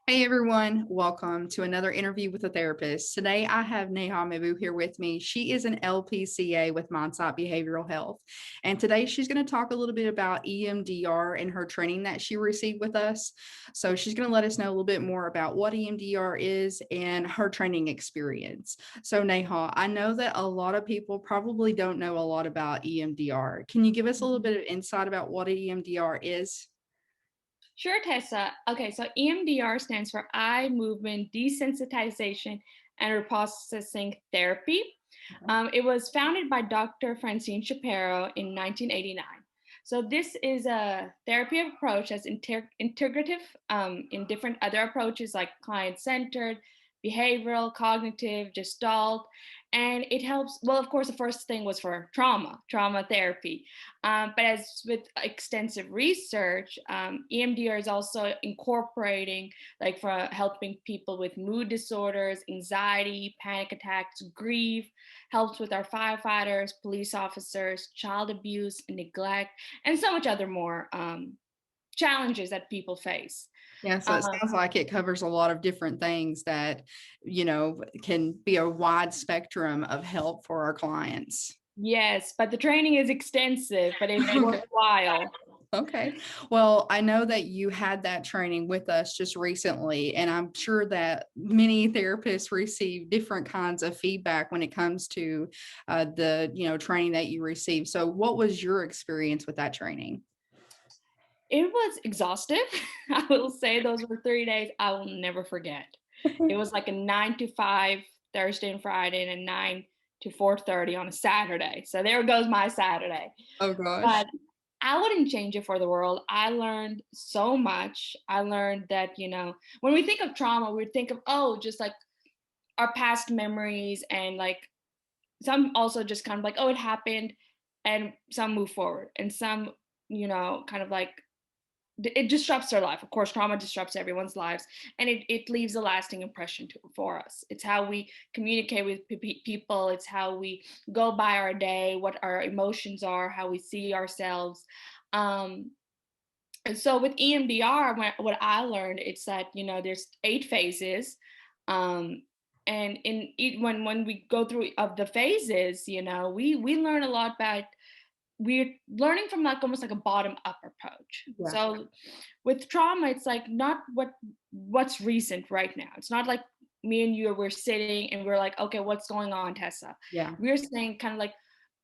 Hey everyone, welcome to another interview with a therapist. Today I have Neha Mahboob here with me. She is an LPCA with Mindsight Behavioral Health. And today she's going to talk a little bit about EMDR and her training that she received with us. So she's going to let us know a little bit more about what EMDR is and her training experience. So Neha, I know that a lot of people probably don't know a lot about EMDR. Can you give us a little bit of insight about what EMDR is? Sure, Tessa. Okay, so EMDR stands for Eye Movement Desensitization and Reprocessing Therapy. It was founded by Dr. Francine Shapiro in 1989. So this is a therapy approach that's integrative in different other approaches like client-centered, behavioral, cognitive, gestalt, and it helps. Well, of course, the first thing was for trauma therapy. But as with extensive research, EMDR is also incorporating, like, for helping people with mood disorders, anxiety, panic attacks, grief, helps with our firefighters, police officers, child abuse, neglect, and so much other more challenges that people face. Yeah, so it Um, sounds like it covers a lot of different things that, can be a wide spectrum of help for our clients. yes, but the training is extensive, but it's Okay. worthwhile. Okay. Well, I know that you had that training with us just recently, and I'm sure that many therapists receive different kinds of feedback when it comes to the training that you received. So what was your experience with that training? It was exhaustive. I will say those were 3 days I will never forget. It was like a 9 to 5 Thursday and Friday, and a 9 to 4:30 on a Saturday. So there goes my Saturday. Oh gosh. But I wouldn't change it for the world. I learned so much. I learned that, when we think of trauma, we think of, oh, just like our past memories, and like some also just kind of like, oh, it happened, and some move forward, and some, kind of like it disrupts their life. Of course, trauma disrupts everyone's lives, and it leaves a lasting impression for us. It's how we communicate with people. It's how we go by our day, what our emotions are, how we see ourselves. Um, and so with EMDR, what I learned, it's that, there's 8 phases. Um, and when we go through of the phases, we learn a lot about, we're learning from like almost like a bottom up approach. Yeah. So with trauma, it's like not what's recent right now. It's not like me and you, we're sitting and we're like, okay, what's going on, Tessa? Yeah. We're saying kind of like,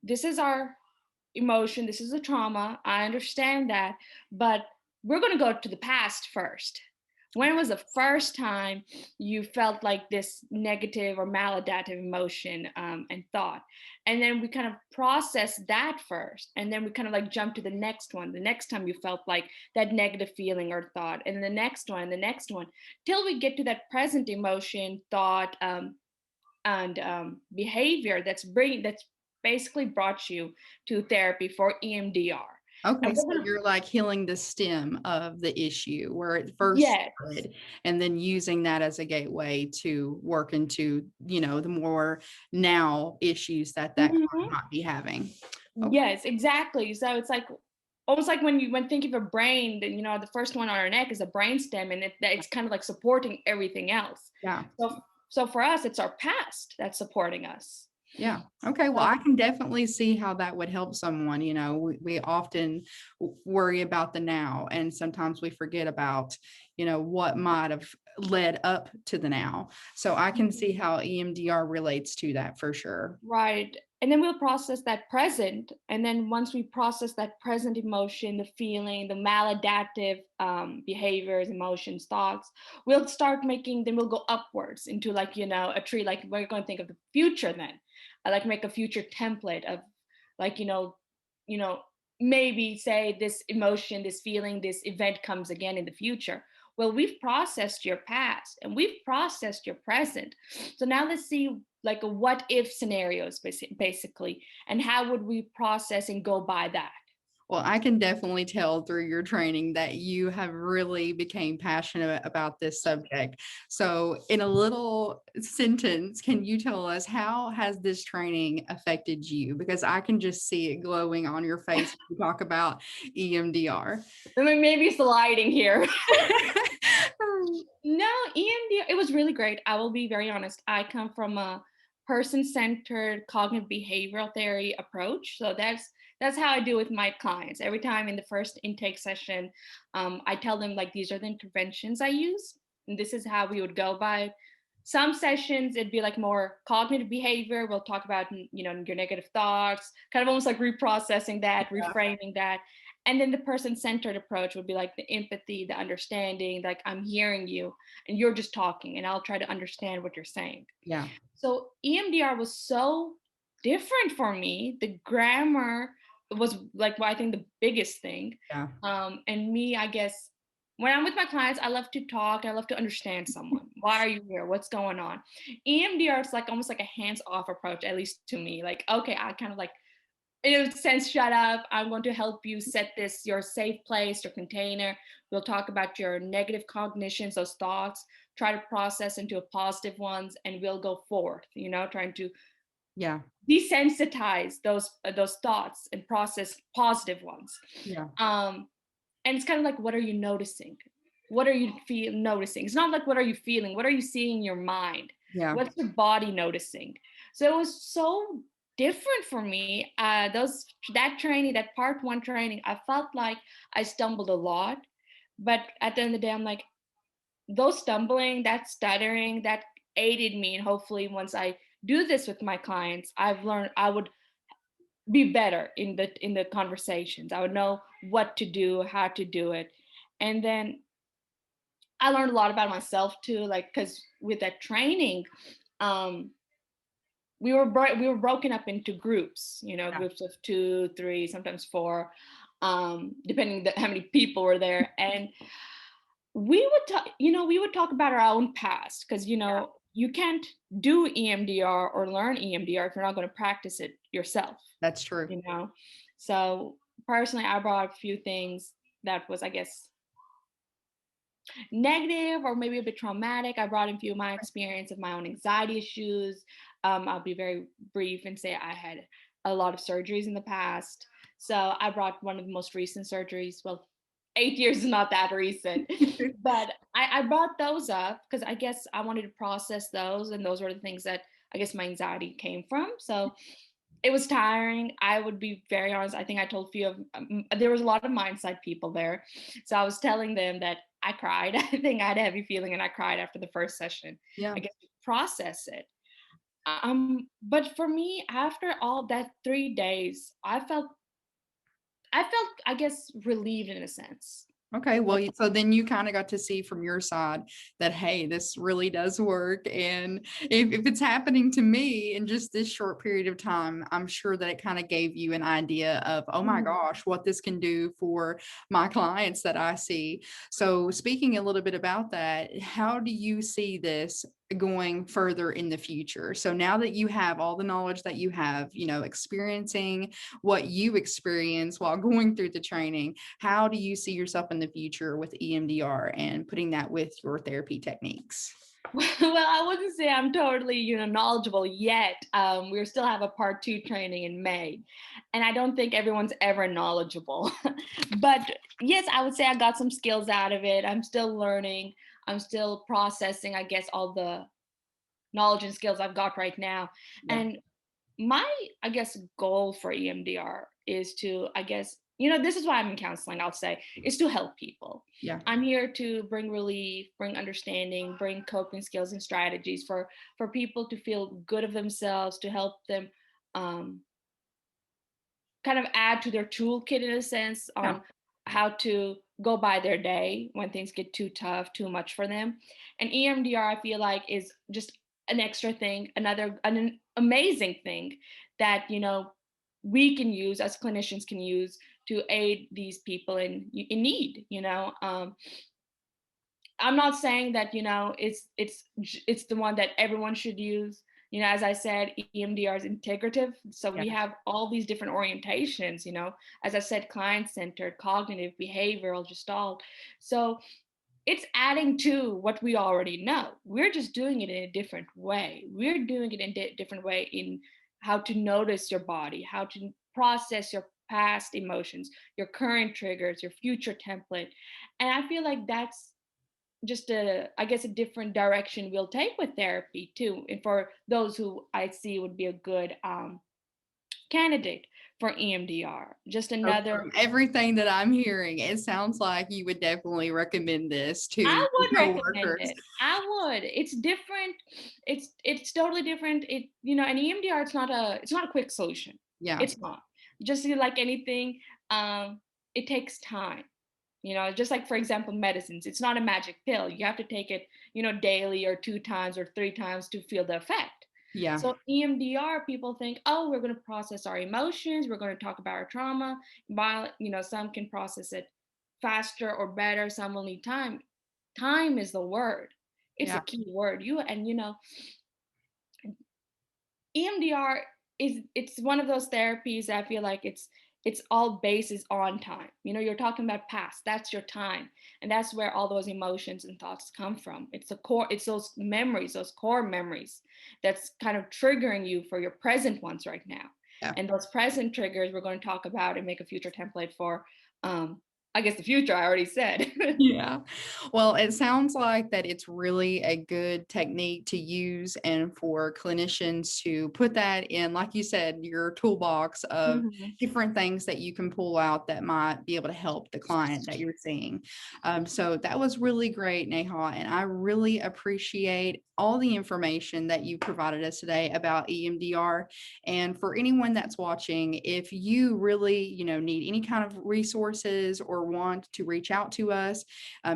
this is our emotion, this is a trauma. I understand that, but we're going to go to the past first. When was the first time you felt like this negative or maladaptive emotion and thought? And then we kind of process that first. And then we kind of like jump to the next one. The next time you felt like that negative feeling or thought, and the next one, and the next one, till we get to that present emotion, thought, and behavior that's basically brought you to therapy for EMDR. Okay, And so we're gonna, you're like healing the stem of the issue where it first yes. started, and then using that as a gateway to work into the more now issues that client Mhm. might be having. Okay. Yes, exactly. So it's like almost like when thinking of a brain, that the first one on our neck is a brain stem, and it's kind of like supporting everything else. Yeah. So for us, it's our past that's supporting us. Yeah. Okay. Well, So I can definitely see how that would help someone. We often worry about the now, and sometimes we forget about what might have led up to the now. So I can see how EMDR relates to that for sure. right. And then we'll process that present. And then once we process that present emotion, the feeling, the maladaptive behaviors, emotions, thoughts, then we'll go upwards into, like, a tree. Like, we're going to think of the future then. I like make a future template of, like, you know, maybe say this emotion, this feeling, this event comes again in the future. Well, we've processed your past and we've processed your present. So now let's see, like, a what if scenarios, basically, and how would we process and go by that. Well, I can definitely tell through your training that you have really became passionate about this subject. So, in a little sentence, can you tell us how has this training affected you? Because I can just see it glowing on your face when you talk about EMDR. I mean, maybe it's the lighting here. No, EMDR, it was really great. I will be very honest. I come from a person-centered cognitive behavioral theory approach. So that's how I do with my clients. Every time in the first intake session, I tell them like these are the interventions I use, and this is how we would go by it. Some sessions it'd be like more cognitive behavior. We'll talk about your negative thoughts, kind of almost like reprocessing that, Yeah. reframing that. And then the person-centered approach would be like the empathy, the understanding, like I'm hearing you and you're just talking and I'll try to understand what you're saying. Yeah. So EMDR was so different for me. The grammar was like I think the biggest thing. Yeah. And me, I guess, when I'm with my clients, I love to talk. I love to understand someone. Why are you here? What's going on? EMDR is like almost like a hands-off approach, at least to me. Like, okay, I kind of like in a sense, shut up. I'm going to help you set this your safe place, your container. We'll talk about your negative cognitions, those thoughts, try to process into a positive ones, and we'll go forth, trying to Yeah. desensitize those thoughts and process positive ones. Yeah. And it's kind of like, what are you noticing? What are you noticing? It's not like what are you feeling? What are you seeing in your mind? Yeah. What's your body noticing? So it was so different for me. That training, that part one training, I felt like I stumbled a lot. But at the end of the day, I'm like, those stumbling, that stuttering, that aided me. And hopefully once I do this with my clients, I've learned I would be better in the conversations. I would know what to do, how to do it. And then I learned a lot about myself too, like because with that training, um, we were broken up into groups, Yeah. groups of 2, 3, sometimes 4, depending how many people were there. And we would talk about our own past because you can't do EMDR or learn EMDR if you're not going to practice it yourself. That's true. you know so personally, I brought a few things that was, I guess, negative or maybe a bit traumatic. I brought in a few of my experience of my own anxiety issues. I'll be very brief and say I had a lot of surgeries in the past. So I brought one of the most recent surgeries. Well, 8 years is not that recent, but I brought those up because I guess I wanted to process those, and those were the things that I guess my anxiety came from. So it was tiring. I would be very honest. I think I told a few of there was a lot of Mindsight people there, so I was telling them that I cried. I think I had a heavy feeling, and I cried after the first session. Yeah. I guess to process it. But for me, after all that 3 days, I felt, I guess, relieved in a sense. Okay, well, so then you kind of got to see from your side that, hey, this really does work. And if it's happening to me in just this short period of time, I'm sure that it kind of gave you an idea of, oh my Mhm. gosh, what this can do for my clients that I see. So, speaking a little bit about that, how do you see this going further in the future? So, now that you have all the knowledge that you have, experiencing what you experience while going through the training, how do you see yourself in the future with EMDR and putting that with your therapy techniques? Well, I wouldn't say I'm totally, knowledgeable yet. We still have a part 2 training in May, and I don't think everyone's ever knowledgeable. But yes, I would say I got some skills out of it. I'm still learning. I'm still processing, I guess, all the knowledge and skills I've got right now. Yeah. And my, I guess, goal for EMDR is to, I guess, this is why I'm in counseling, I'll say, is to help people. Yeah. I'm here to bring relief, bring understanding, bring coping skills and strategies for people to feel good of themselves, to help them um, kind of add to their toolkit in a sense Yeah. on how to go by their day when things get too tough, too much for them. And EMDR, I feel like, is just an extra thing, an amazing thing that we can use, as clinicians can use, to aid these people in need. I'm not saying that it's the one that everyone should use. As I said, EMDR is integrative, so Yeah. we have all these different orientations. As I said, client-centered, cognitive, behavioral, gestalt. So it's adding to what we already know. We're just doing it in a different way. We're doing it in a different way in how to notice your body, how to process your past emotions, your current triggers, your future template. And I feel like that's just a, I guess, a different direction we'll take with therapy too. And for those who I see would be a good candidate for EMDR, just So another. from everything that I'm hearing, it sounds like you would definitely recommend this to I your would recommend coworkers. it. I would. It's different. It's totally different. It, you know, an EMDR, it's not a quick solution. Yeah. It's not. Just like anything, it takes time. You know, just like, for example, medicines. It's not a magic pill. You have to take it, you know, daily or 2 times or 3 times to feel the effect. Yeah. So EMDR, people think, oh, we're going to process our emotions. We're going to talk about our trauma. While, you know, some can process it faster or better. Some will need time. Time is the word. It's a Yeah. key word. You know, EMDR it's one of those therapies that I feel like it's all bases on time. You know, you're talking about past, that's your time. And that's where all those emotions and thoughts come from. It's the core, it's those memories, those core memories that's kind of triggering you for your present ones right now. Yeah. And those present triggers we're going to talk about and make a future template for. I guess the future I already said. Yeah. Well, it sounds like that it's really a good technique to use and for clinicians to put that in, like you said, your toolbox of Mhm. different things that you can pull out that might be able to help the client that you're seeing. So that was really great, Neha. And I really appreciate all the information that you provided us today about EMDR. And for anyone that's watching, if you really, need any kind of resources or want to reach out to us,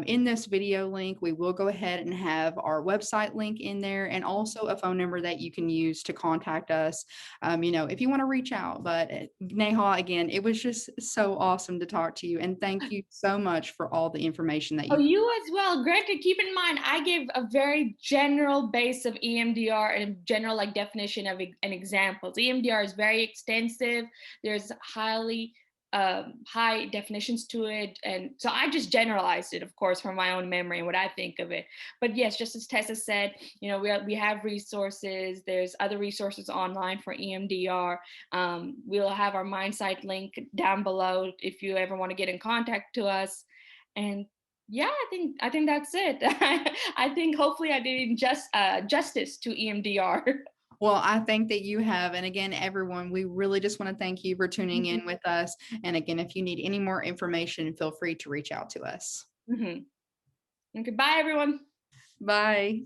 in this video link, we will go ahead and have our website link in there and also a phone number that you can use to contact us, if you want to reach out. But Neha, again, it was just so awesome to talk to you. And thank you so much for all the information that Oh, you. you as well. Granted, keep in mind, I gave a very general base of EMDR and a general like definition of and examples. EMDR is very extensive. There's high definitions to it, and so I just generalized it, of course, from my own memory and what I think of it. But yes, just as Tessa said, we have resources. There's other resources online for EMDR. We'll have our Mindsight link down below if you ever want to get in contact to us. And yeah, I think that's it. I think hopefully I did justice to EMDR. Well, I think that you have. And again, everyone, we really just want to thank you for tuning in with us. And again, if you need any more information, feel free to reach out to us. Okay, bye everyone. Bye.